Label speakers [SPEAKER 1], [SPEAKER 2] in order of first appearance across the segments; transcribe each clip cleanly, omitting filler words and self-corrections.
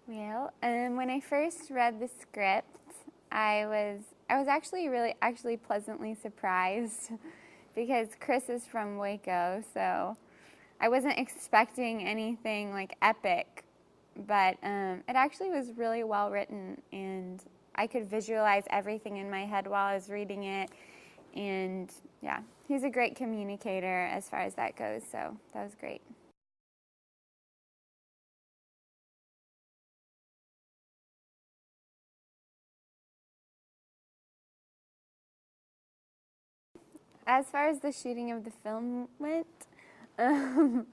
[SPEAKER 1] Well, when I first read the script, I was actually pleasantly surprised because Chris is from Waco, so I wasn't expecting anything like epic, but it actually was really well written, and I could visualize everything in my head while I was reading it. And yeah, he's a great communicator as far as that goes, so that was great. As far as the shooting of the film went, um,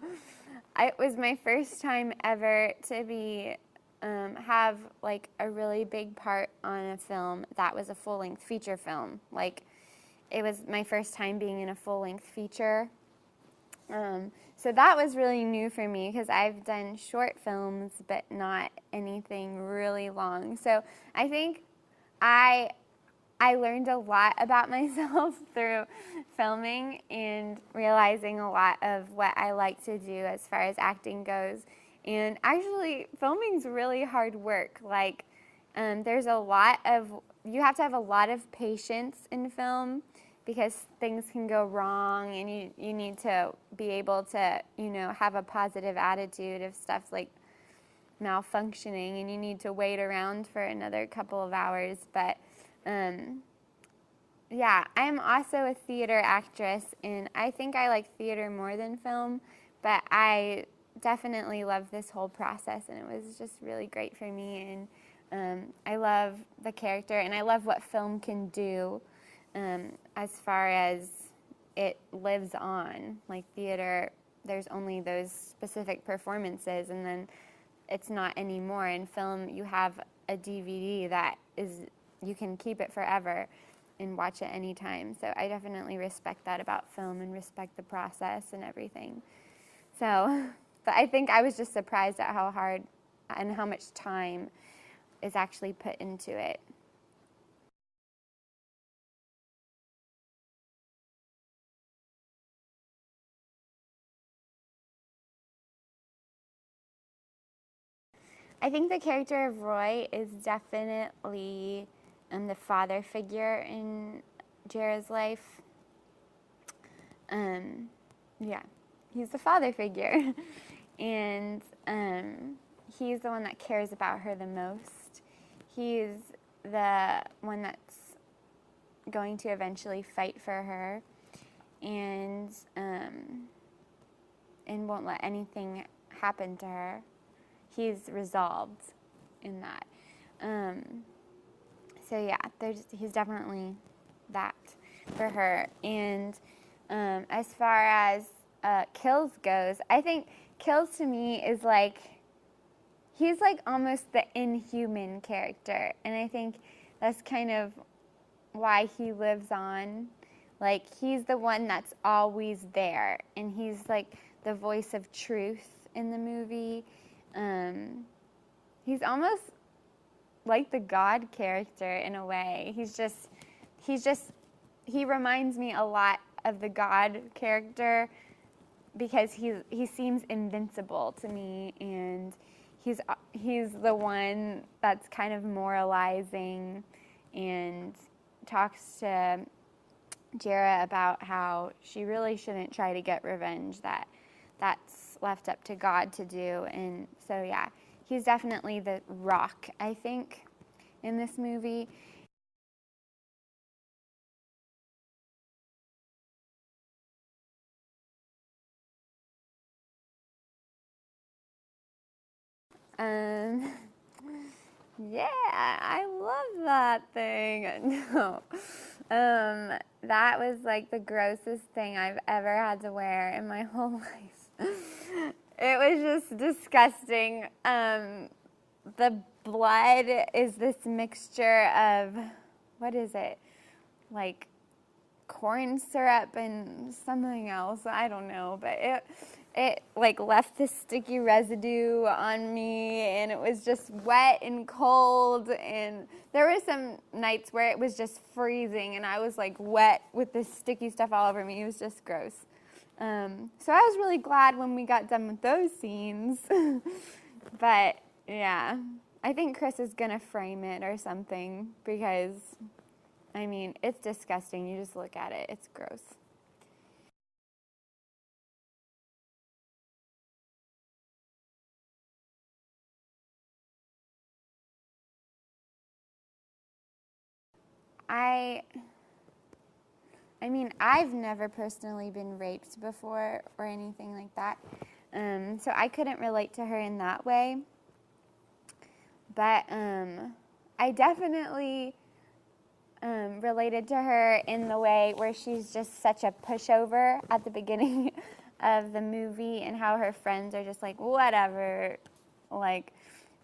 [SPEAKER 1] it was my first time ever to be have like a really big part on a film that was a full-length feature film. Like it was my first time being in a full-length feature. So that was really new for me because I've done short films, but not anything really long. So I think I I learned a lot about myself through filming and realizing a lot of what I like to do as far as acting goes. And actually, filming's really hard work. Like, there's a lot of, you have to have a lot of patience in film because things can go wrong, and you need to be able to, have a positive attitude if stuff's like malfunctioning, and you need to wait around for another couple of hours. But yeah, I'm also a theater actress, and I think I like theater more than film, but I definitely love this whole process, and it was just really great for me. And I love the character, and I love what film can do as far as it lives on. Like theater, there's only those specific performances, and then it's not anymore. In film, you have a DVD that is, you can keep it forever and watch it anytime. So I definitely respect that about film and respect the process and everything. So, but I think I was just surprised at how hard and how much time is actually put into it. I think the character of Roy is definitely the father figure in Jera's life. Um, yeah, he's the father figure. And he's the one that cares about her the most. He's the one that's going to eventually fight for her, and won't let anything happen to her. He's resolved in that. So yeah, he's definitely that for her. And as far as Kills goes, I think Kills to me is like, he's like almost the inhuman character, and I think that's kind of why he lives on. Like, he's the one that's always there, and he's like the voice of truth in the movie. He's almost like the God character in a way. He reminds me a lot of the God character because he seems invincible to me, and he's the one that's kind of moralizing and talks to Jera about how she really shouldn't try to get revenge, that's left up to God to do. And so yeah, he's definitely the rock, I think, in this movie. Um, yeah, I love that thing. No. That was like the grossest thing I've ever had to wear in my whole life. It was just disgusting. The blood is this mixture of, what is it? Like corn syrup and something else. I don't know, but it like left this sticky residue on me, and it was just wet and cold, and there were some nights where it was just freezing and I was like wet with this sticky stuff all over me. It was just gross. So I was really glad when we got done with those scenes. But Yeah. I think Chris is going to frame it or something because, I mean, it's disgusting. You just look at it. It's gross. I mean, I've never personally been raped before or anything like that. So I couldn't relate to her in that way. But I definitely related to her in the way where she's just such a pushover at the beginning of the movie, and how her friends are just like, whatever, like,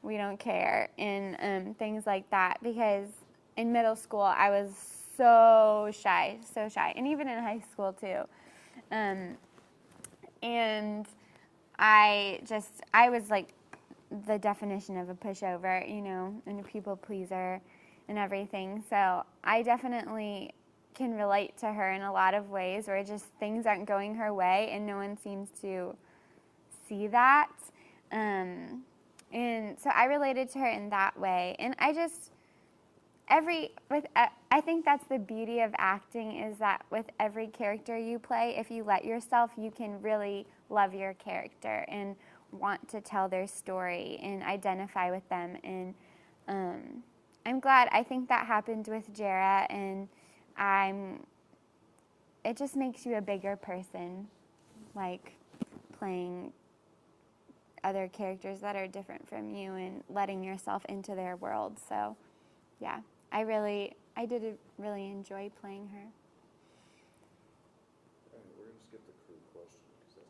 [SPEAKER 1] we don't care, and things like that. Because in middle school, I was so shy, and even in high school too. And I was like the definition of a pushover, you know, and a people pleaser and everything. So I definitely can relate to her in a lot of ways where just things aren't going her way and no one seems to see that. And so I related to her in that way. And I just, I think that's the beauty of acting, is that with every character you play, if you let yourself, you can really love your character and want to tell their story and identify with them. And I'm glad. I think that happened with Jara, and it just makes you a bigger person, like playing other characters that are different from you and letting yourself into their world. So yeah, I did really enjoy playing her.
[SPEAKER 2] All right, we're gonna skip the crew question because that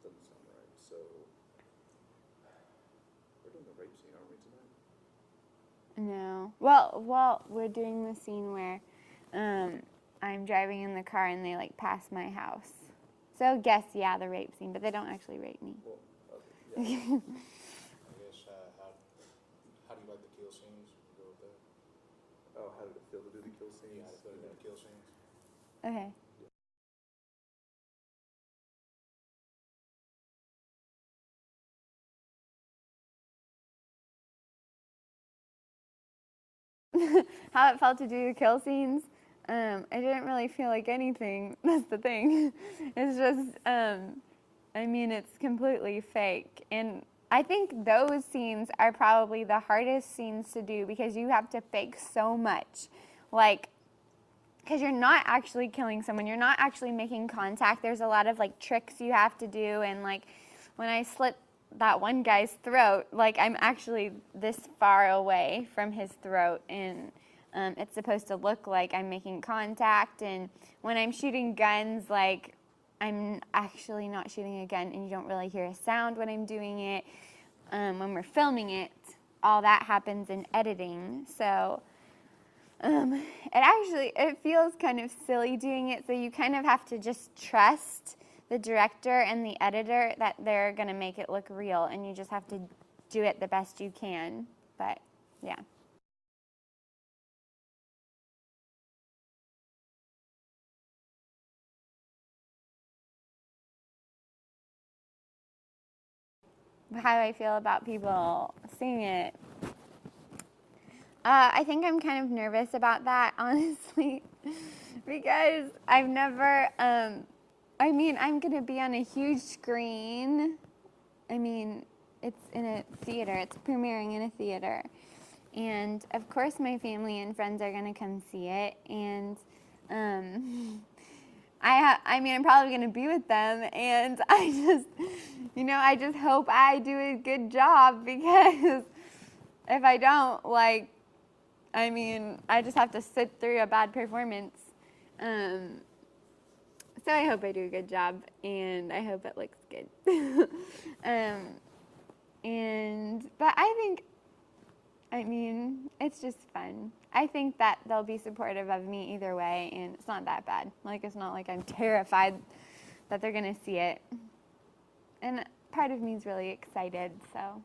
[SPEAKER 2] doesn't sound right. So we're doing the rape scene, aren't we, tonight?
[SPEAKER 1] No. Well, we're doing the scene where I'm driving in the car and they like pass my house. So guess, yeah, the rape scene, but they don't actually rape me.
[SPEAKER 2] Well, okay, yeah.
[SPEAKER 3] I guess, how do you like the kill scenes? We'll go with that.
[SPEAKER 2] Oh, how did it feel to do the kill scenes?
[SPEAKER 3] Yeah, how did it feel to do the kill scenes?
[SPEAKER 1] Okay. How it felt to do the kill scenes. I didn't really feel like anything. That's the thing. It's just, I mean, it's completely fake. And I think those scenes are probably the hardest scenes to do because you have to fake so much. Like, because you're not actually killing someone. You're not actually making contact. There's a lot of, like, tricks you have to do. And, like, when I slit that one guy's throat, like, I'm actually this far away from his throat, and it's supposed to look like I'm making contact. And when I'm shooting guns, like, I'm actually not shooting a gun, and you don't really hear a sound when I'm doing it. When we're filming it, all that happens in editing. So it feels kind of silly doing it, so you kind of have to just trust the director and the editor that they're going to make it look real, and you just have to do it the best you can. But yeah. How do I feel about people seeing it? I think I'm kind of nervous about that, honestly, because I've never, I mean, I'm going to be on a huge screen. I mean, it's in a theater. It's premiering in a theater. And, of course, my family and friends are going to come see it. And I mean, I'm probably going to be with them. And I just hope I do a good job, because if I don't, like, I mean, I just have to sit through a bad performance. So I hope I do a good job, and I hope it looks good. But I mean, it's just fun. I think that they'll be supportive of me either way, and it's not that bad. Like, it's not like I'm terrified that they're going to see it. And part of me is really excited, so